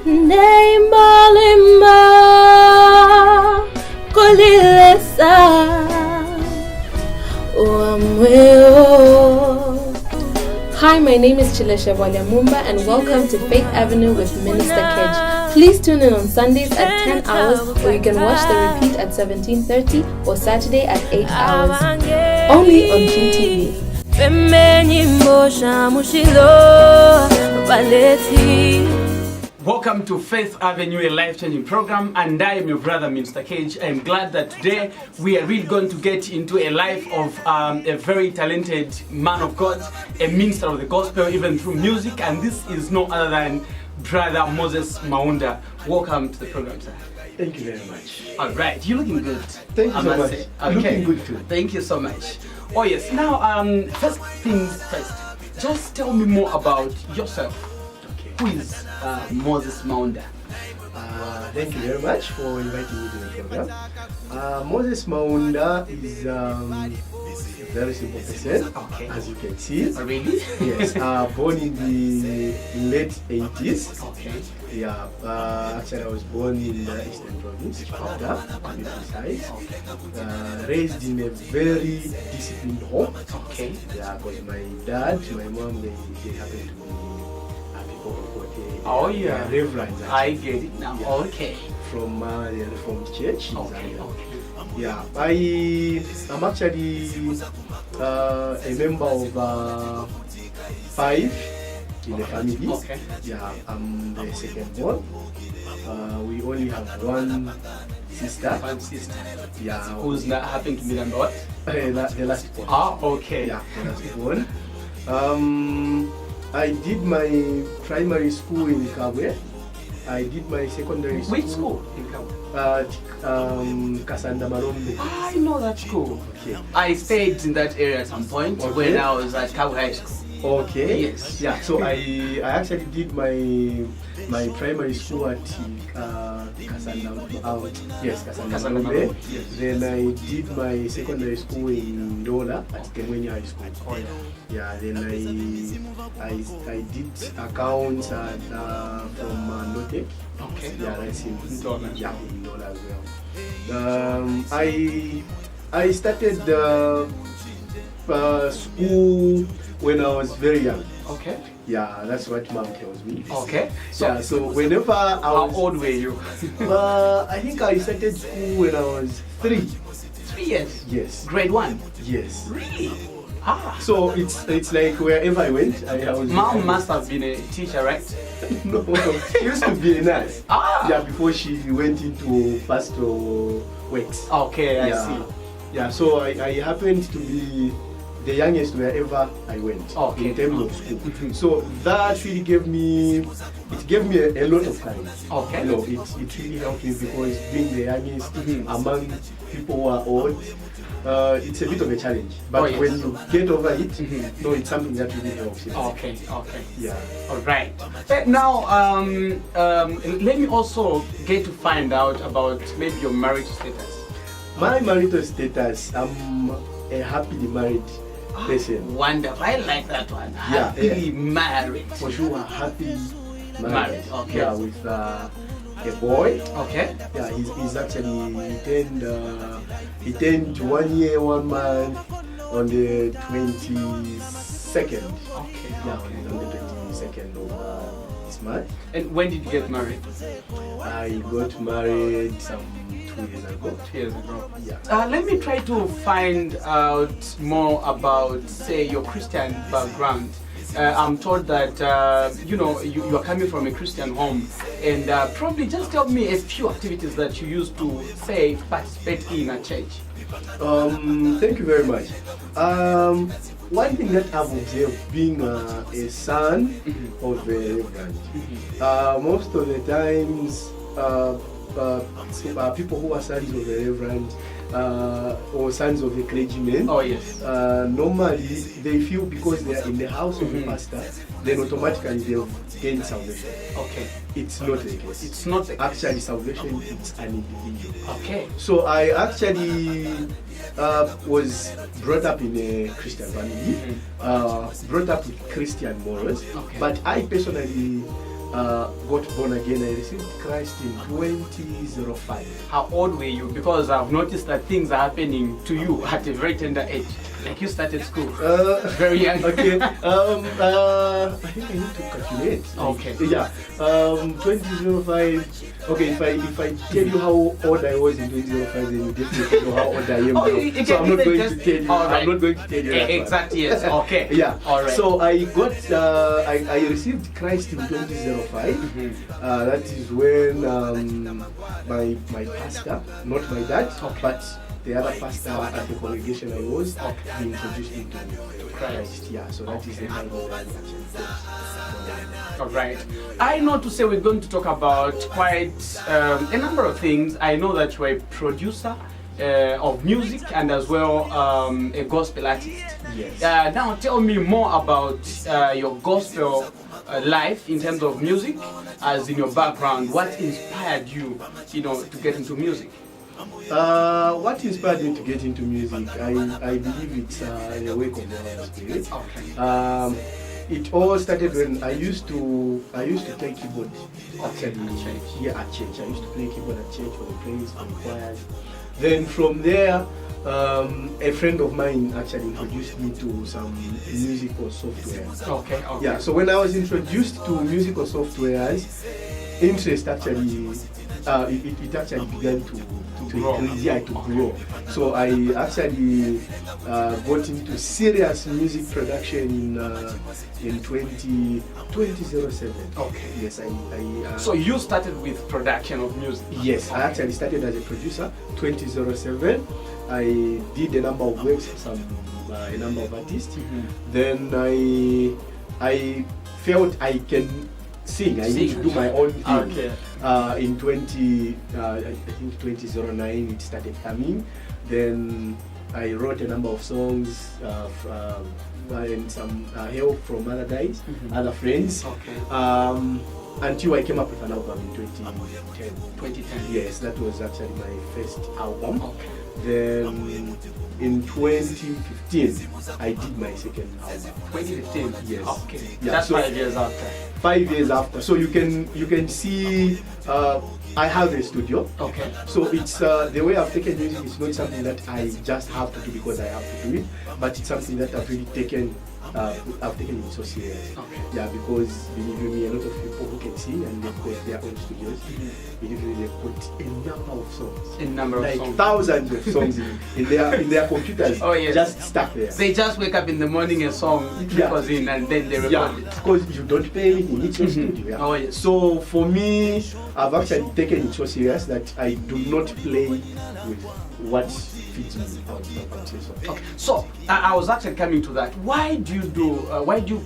Neymalima kolilesa Wamweo. Hi, my name is Chilesha Maunda and welcome to Faith Avenue with Minister Kedge. Please tune in on Sundays at 10 hours, or you can watch the repeat at 17:30 or Saturday at 8 hours. Only on GTV. Welcome to Faith Avenue, a life-changing program, and I am your brother, Minister Kedge. I'm glad that today we are really going to get into a life of a very talented man of God, a minister of the gospel, even through music, and this is no other than Brother Moses Maunda. Welcome to the program, sir. Thank you very much. All right, you're looking good. Thank you so much. Okay. Looking good too. Thank you so much. Oh yes. Now, first things first. Just tell me more about yourself. Okay. Who is Moses Maunda? Thank you very much for inviting me to the program. Moses Maunda is a very simple person, Okay. as you can see. Oh, really? Yes, born in the late 80s. Okay. Yeah, actually I was born in the Eastern Province, Maunda, to be precise. Raised in a very disciplined home. Okay. Yeah, because my dad, my mom, they happened to be people who got Oh yeah. reverends. I get it now. Yeah. Okay. From the Reformed Church. in Okay. Zambia. Okay. Yeah, I'm actually a member of 5 in the family. Okay. Yeah, I'm the second born. We only have one sister. One sister. Yeah, Who's not happen to be number what? the last born. Ah, okay. Yeah, the last born. I did my primary school in Kabwe. I did my secondary school. Which school in Kamu? Kasanda Marombe. I know that school. Okay. I stayed in that area at some point Okay. when I was at Kamu High School. Okay. Yes. Yeah. So I actually did my primary school at Kasanda. Kasanda Kasanda Marombe. Marombe, yes. Then I did my secondary school in Ndola at Kemweni High School. Oh yeah. Yeah. Then I did accounts at from Notek. Okay. Yeah, that's in Ndola. Yeah, in Ndola as well. I started school when I was very young. Okay. Yeah, that's what mom tells me. Okay. So whenever I How was, old were you? I think I started school when I was 3. 3 years. Yes. Grade 1. Yes. Really? Ah. So it's like wherever I went, I was. Mom must have been a teacher, right? No, she used to be a nurse. Ah. Yeah, before she went into pastoral works. Okay, I Yeah. see. Yeah, so I happened to be the youngest wherever I went Okay. in terms of school. So that really gave me a lot of time. Okay. You know, it really helped me because being the youngest among people who are old, it's a bit of a challenge. But Oh, yes. when you get over it, no, it's something that really helps. Yes. Okay. Okay. Yeah. All right. Now, let me also get to find out about maybe your marriage status. My marital status, I'm a happily married person. Wonderful. I like that one. Yeah, Happily married. For sure, happy married. Married, okay. Yeah, with a boy. Okay. Yeah, he's actually he turned 1 year 1 month on the 22nd. Okay. Yeah, on the 22nd of this month. And when did you get married? I got married some 2 years ago. 2 years ago. Yeah. Let me try to find out more about, say, your Christian background. I'm told that you are coming from a Christian home, and probably just tell me a few activities that you used to, say, participate in a church. Thank you very much. One thing that I've observed being a son of a reverend, most of the times people who are sons of a reverend or sons of a clergyman, Oh yes. normally they feel because they are in the house of the pastor, then automatically they've gained salvation. Okay. It's not the case. It's not the Actually, salvation is an individual. Okay. So I actually was brought up in a Christian family, brought up with Christian morals, Okay. but I personally got born again. I received Christ in 2005. How old were you? Because I've noticed that things are happening to you at a very tender age. Like you started school very young. Okay. I think I need to calculate. Okay. Yeah. 2005. Okay. If I tell you how old I was in 2005, then you definitely know how old I am now. So I'm not going to tell you. Right. I'm not going to tell you that exactly. Yes. Okay. Yeah. All right. So I got I received Christ in 2005. That is when my pastor, not my dad, but the other pastor at the congregation I was, he introduced me to Christ. Yeah. So that is the time when I actually. All right. I know to say we're going to talk about quite a number of things. I know that you're a producer of music and as well a gospel artist. Yes. Now tell me more about your gospel life in terms of music, as in your background. What inspired you, to get into music? What inspired me to get into music? I believe it's a work of the Holy Spirit. Okay. It all started when I used to play keyboard. Actually, At church. Yeah, at church. I used to play keyboard at church for the praise, for the choirs. Then from there, a friend of mine actually introduced me to some musical software. Okay. Yeah. So when I was introduced to musical softwares, interest actually it actually began to increase, to grow. So I actually got into serious music production in 2007. Okay. Yes, So you started with production of music? Yes, I actually started as a producer 2007. I did a number of works for a number of artists. Then I felt I can sing. I need to do my own thing. Okay. In I think 2009 it started coming. Then I wrote a number of songs and some help from other guys, other friends. Okay. Until I came up with an album in 2010. 2010. Yes, that was actually my first album. Okay. Then in 2015 I did my second album. 2015. Yes. Okay. Yeah, That's so 5 years after. 5 years after. So you can see I have a studio. Okay. So it's the way I've taken music is not something that I just have to do because I have to do it, but it's something that I've really taken. I've taken it so serious. Okay. Yeah, because believe you me, a lot of people who can sing and they've got their own studios, believe me, they've got a number of songs. A number of like songs. Thousands of songs in their computers. Oh, yes. Just stuck there. They just wake up in the morning, a song trickles in, and then they record it. Because you don't pay anything, it's your studio. Yeah? Oh, yes. So for me, I've actually taken it so serious that I do not play with what fits me out. Okay. So I was actually coming to that. Why do you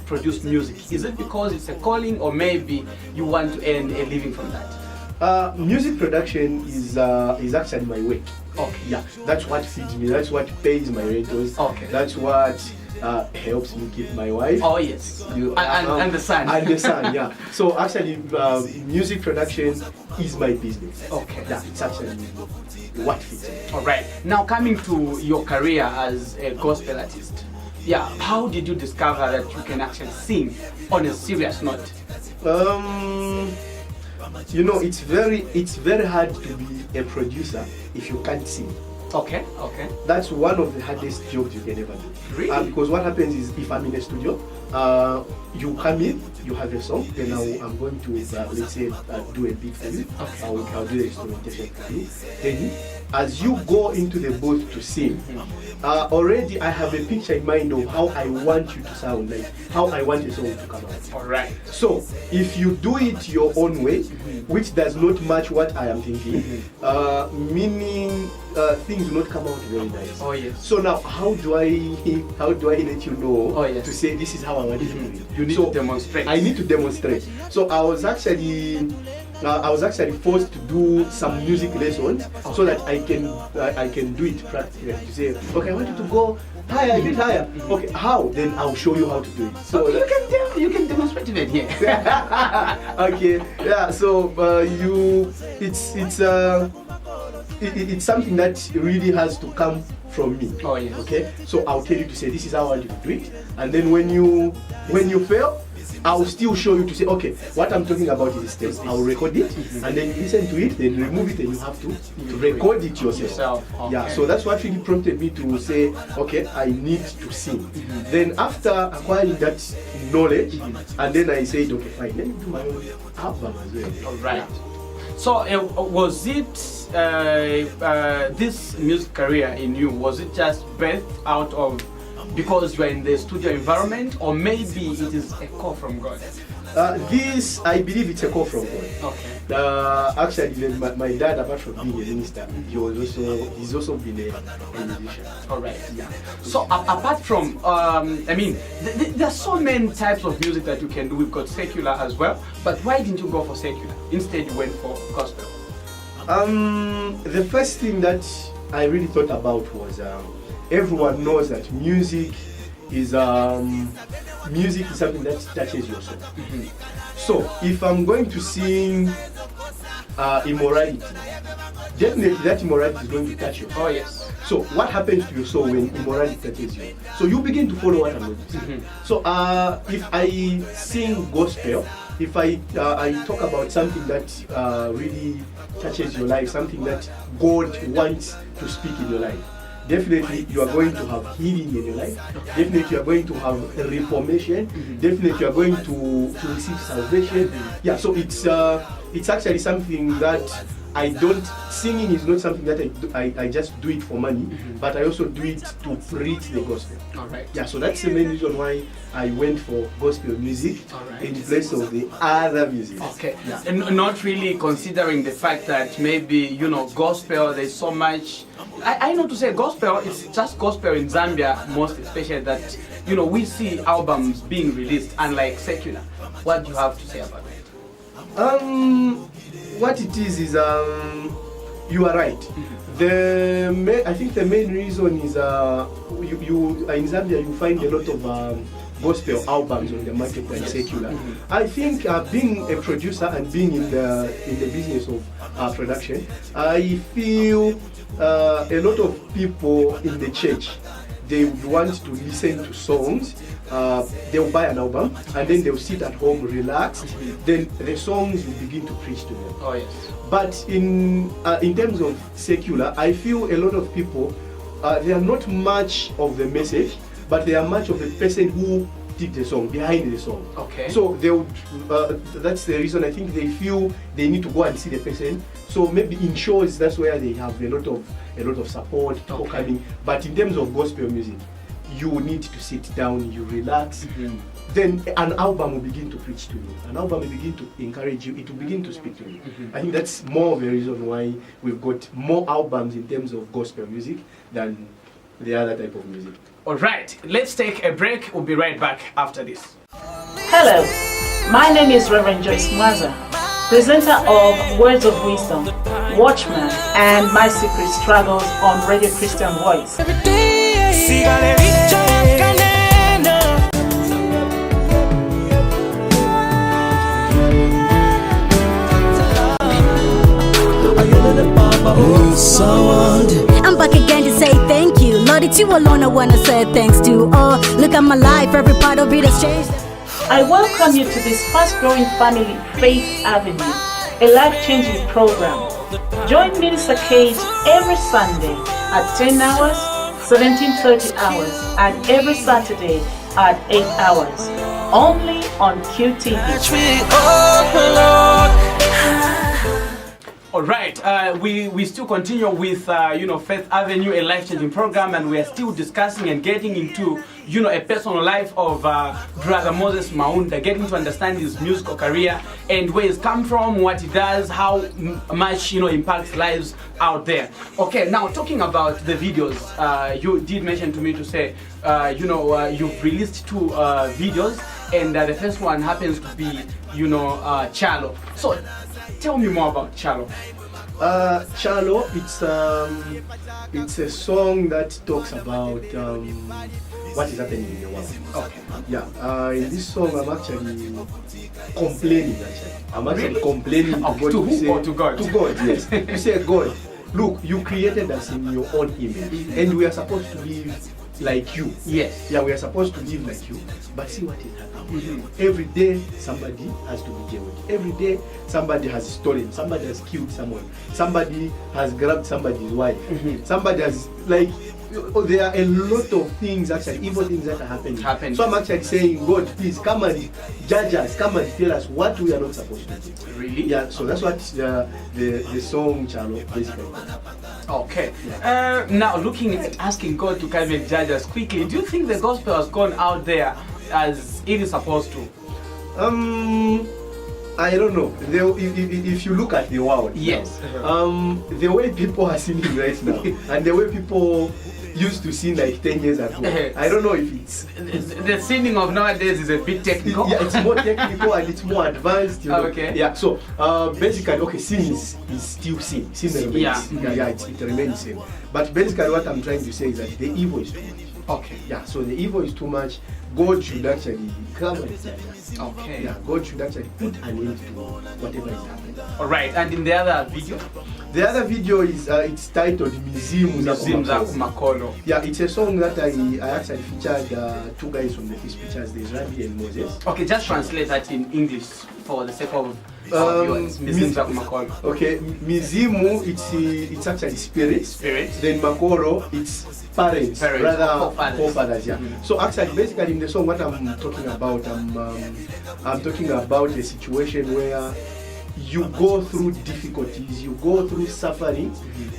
produce music? Is it because it's a calling, or maybe you want to earn a living from that? Music production is actually my work. Okay. Yeah, that's what feeds me. That's what pays my rentals. Okay. That's what helps me keep my wife. Oh yes. And the son. And the son, yeah. So actually, music production is my business. Okay. Yeah, it's actually what fits me. All right. Now coming to your career as a gospel artist. Yeah. How did you discover that you can actually sing on a serious note? It's very hard to be a producer if you can't sing. Okay. Okay. That's one of the hardest jobs you can ever do. Really? Because what happens is, if I'm in a studio, you come in, you have a song, then I'm going to, let's say, do a beat for you. Okay. I'll do the instrumentation for you. Then, as you go into the booth to sing, already I have a picture in mind of how I want you to sound, like how I want the song to come out. All right. So, if you do it your own way, which does not match what I am thinking, meaning things do not come out very nice. Oh yes. So now, how do I let you know to say this is how I want you to do it? You need to demonstrate. I need to demonstrate. So I was actually forced to do some music lessons so that I can do it practically. To say, okay, I want you to go higher, a bit higher. Okay, how? Then I'll show you how to do it. So you can demonstrate it here. Okay, yeah. So it's something that really has to come from me. Oh yes. Okay, so I'll tell you to say this is how I want you to do it, and then when you fail, I'll still show you to say, okay, what I'm talking about is this. I'll record it, and then you listen to it, then remove it, and you have to record it yourself. Okay. Yeah, so that's what really prompted me to say, okay, I need to sing. Then after acquiring that knowledge, and then I said, okay, fine, let me do my own album as well. All right. So was it this music career in you? Was it just birthed out of because you are in the studio environment, or maybe it is a call from God? This, I believe, it's a call from God. Okay. Actually, my dad, apart from being a minister, he's also been a musician. All right. Yeah. So apart from, I mean, there are so many types of music that you can do. We've got secular as well. But why didn't you go for secular? Instead, you went for gospel. The first thing that I really thought about was everyone knows that music is something that touches your soul. So if I'm going to sing immorality, definitely that immorality is going to touch you. Oh yes. So what happens to your soul when immorality touches you? So you begin to follow what I'm going to say. So if I sing gospel, if I talk about something that really touches your life, something that God wants to speak in your life, definitely you are going to have healing in your life. Definitely you are going to have a reformation. Definitely you are going to receive salvation. Yeah, so it's actually something that singing is not something that I just do it for money, but I also do it to preach the gospel. All right. Yeah, so that's the main reason why I went for gospel music right. in place of the other music. Okay. Yeah. And not really considering the fact that maybe, gospel, there's so much. I know to say gospel, it's just gospel in Zambia, most especially that, we see albums being released, unlike secular. What do you have to say about that? What it is you are right. I think the main reason is you in Zambia you find a lot of gospel albums on the market than secular. I think being a producer and being in the business of production, I feel a lot of people in the church, they would want to listen to songs. They'll buy an album and then they'll sit at home, relax. Then the songs will begin to preach to them. Oh yes. But in terms of secular, I feel a lot of people, they are not much of the message, but they are much of the person who did the song, behind the song. Okay. So they would, that's the reason I think they feel they need to go and see the person. So maybe in shows, that's where they have a lot of support, people coming. But in terms of gospel music, you need to sit down, you relax. Then an album will begin to preach to you. An album will begin to encourage you. It will begin to speak to you. I think that's more of the reason why we've got more albums in terms of gospel music than the other type of music. All right, let's take a break. We'll be right back after this. Hello, my name is Reverend Joyce Mwaza, presenter of Words of Wisdom, Watchman, and My Secret Struggles on Radio Christian Voice. I'm back again to say thank you. Lord, it's you alone I wanna say thanks to. Oh, look at my life, every part of it has changed. I welcome you to this fast-growing family, Faith Avenue, a life-changing program. Join Minister Cage every Sunday at 10 hours, 17:30 hours, and every Saturday at 8 hours, only on QTV. All right, we still continue with Faith Avenue, a life-changing program, and we are still discussing and getting into a personal life of Brother Moses Maunda, getting to understand his musical career and where he's come from, what he does, how much impacts lives out there. Okay, now talking about the videos, you did mention to me to say you've released 2 videos, and the first one happens to be Chalo. So tell me more about Chalo. Chalo, it's a song that talks about what is happening in the world. Okay. Yeah. In this song, I'm actually complaining. I'm actually complaining to God. To who or to God? To God, yes. You say, God, look, you created us in your own image, and we are supposed to live like you. Yes. Yeah, we are supposed to live like you. But see what is happening. Every day somebody has to be jailed. Every day somebody has stolen. Somebody has killed someone. Somebody has grabbed somebody's wife. Somebody has there are a lot of things, actually, evil things that are happening. So I'm actually saying, God, please come and judge us, come and tell us what we are not supposed to do. Really? Yeah, so that's what the song Chalo basically. Okay. Now looking at asking God to come and judge us quickly, do you think the gospel has gone out there as it is supposed to? I don't know. If you look at the world, yes. The way people are singing right now, and the way people used to sing like 10 years ago, I don't know if it's the singing of nowadays is a bit technical. Yeah, it's more technical and it's more advanced. You know? Okay. Yeah. So basically, okay, sin is still sin. Sin remains. Yeah, it remains same. But basically, what I'm trying to say is that the evil is too much. Okay. Yeah. So the evil is too much. God should actually come and judge us. Okay. Yeah. God should actually put an end to whatever is happening. All right. And in the other video? The other video is it's titled Mizimu za Makolo. Yeah, it's a song that I actually featured two guys from the Peace Preachers. There's Randy and Moses. Okay, just translate that in English for the sake of our viewers. Mizimu za Makolo. Okay, Mizimu it's actually spirit. Spirit. Then Makolo it's parents rather forefathers. Yeah. So actually, basically in the song, what I'm talking about, I'm talking about a situation where you go through difficulties, you go through suffering,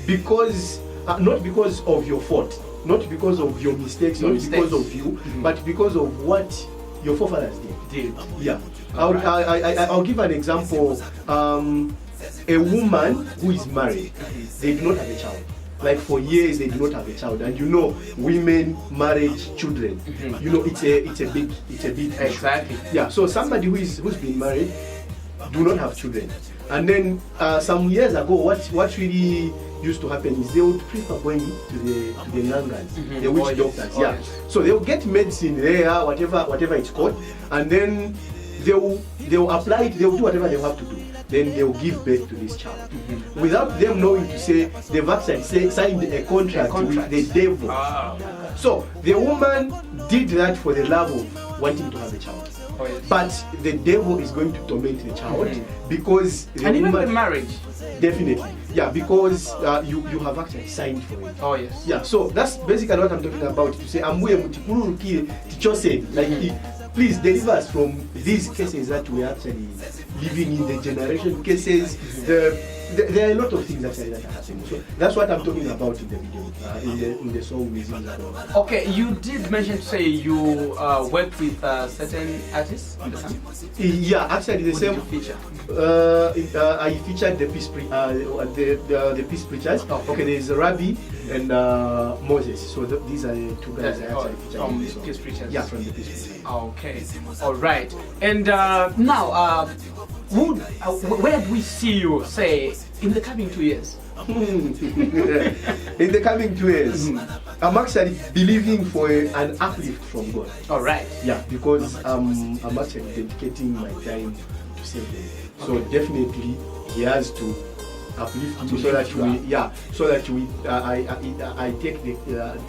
because not because of your fault, not because of your mistakes, not because of you, but because of what your forefathers did. Yeah. I'll give an example. A woman who is married, they do not have a child. Like for years they do not have a child, and you know, women, marriage, children. You know, it's a big issue. Exactly. Yeah. So somebody who's been married do not have children, and then some years ago, what really used to happen is they would prefer going to the nangas, the witch doctors. Yeah. So they'll get medicine there, whatever it's called, and then they'll apply it. They'll do whatever they have to do. Then they'll give birth to this child without them knowing to say they've actually signed a contract with the devil. So the woman did that for the love of wanting to have a child. But the devil is going to torment the child because the and woman, even with marriage. Definitely, yeah, because you have actually signed for it. Oh yes. Yeah, so that's basically what I'm talking about. To say like, please deliver us from these cases that we are actually living in, the generation cases. There are a lot of things that are happening. So that's what I'm talking about in the video, in the song Museum. Okay, you did mention to say you worked with certain artists on the song. Yeah, actually the same. Did you feature? I featured the Peace Preachers. Okay, there's Rabbi and Moses. So these are the two guys I actually featured from the Peace Preachers. Yeah, from the Peace Preachers. Okay, all right. And now, where do we see you, say, in the coming 2 years? In the coming 2 years, I'm actually believing for an uplift from God. All right. Yeah, because I'm actually dedicating my time to serve Him. So definitely, He has to uplift me so that I take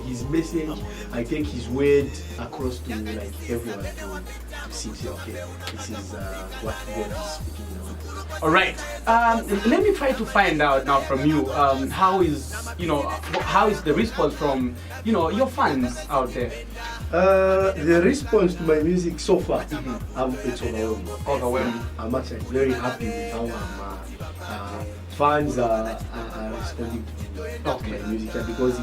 His message, I take His word across to like everyone to see. Okay, this is what God is speaking now. All right. Let me try to find out now from you. How is the response from your fans out there? The response to my music so far, it's overwhelming. Overwhelming. I'm actually very happy with how fans are responding to my music, because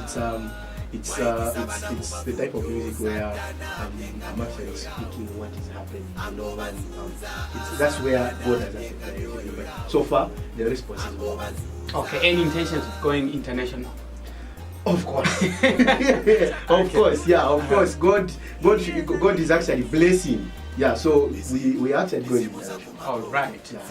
it's the type of music where I'm actually speaking what is happening, and that's where God has actually delivered. So far, the response is overwhelming. Okay. Any intentions of going international? Of course. Of course, yeah, of course. God is actually blessing. Yeah, so we actually going international. All right. Yeah.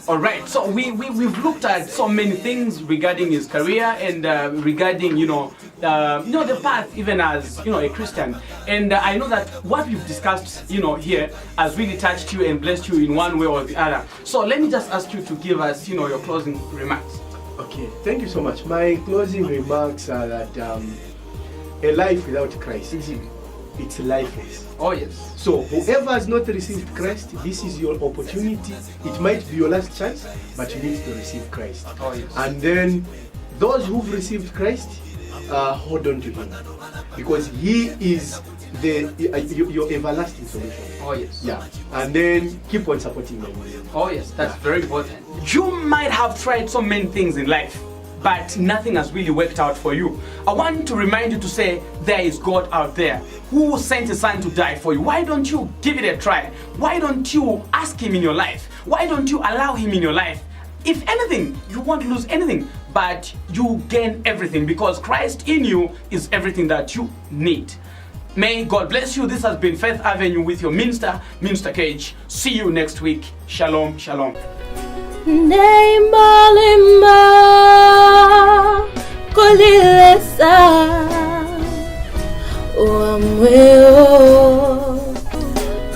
All right. So we've looked at so many things regarding his career and regarding the path even as a Christian. And I know that what we've discussed here has really touched you and blessed you in one way or the other. So let me just ask you to give us your closing remarks. Okay, thank you so much. My closing remarks are that a life without Christ, it's lifeless. Oh yes. So whoever has not received Christ, this is your opportunity. It might be your last chance, but you need to receive Christ. Oh yes. And then those who've received Christ, hold on to Him, because He is your everlasting solution. Oh yes. Yeah. And then keep on supporting them. Oh yes, that's very important. You might have tried so many things in life, but nothing has really worked out for you. I want to remind you to say, there is God out there who sent His Son to die for you. Why don't you give it a try? Why don't you ask Him in your life? Why don't you allow Him in your life? If anything, you won't lose anything, but you gain everything, because Christ in you is everything that you need. May God bless you. This has been Faith Avenue with your minister, Minister Cage. See you next week. Shalom, shalom.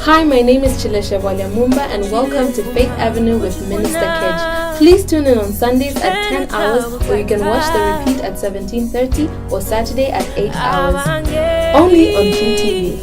Hi, my name is Chilesha Maunda and welcome to Faith Avenue with Minister Cage. Please tune in on Sundays at 10 hours, or you can watch the repeat at 17:30 or Saturday at 8 hours. Only on QTV.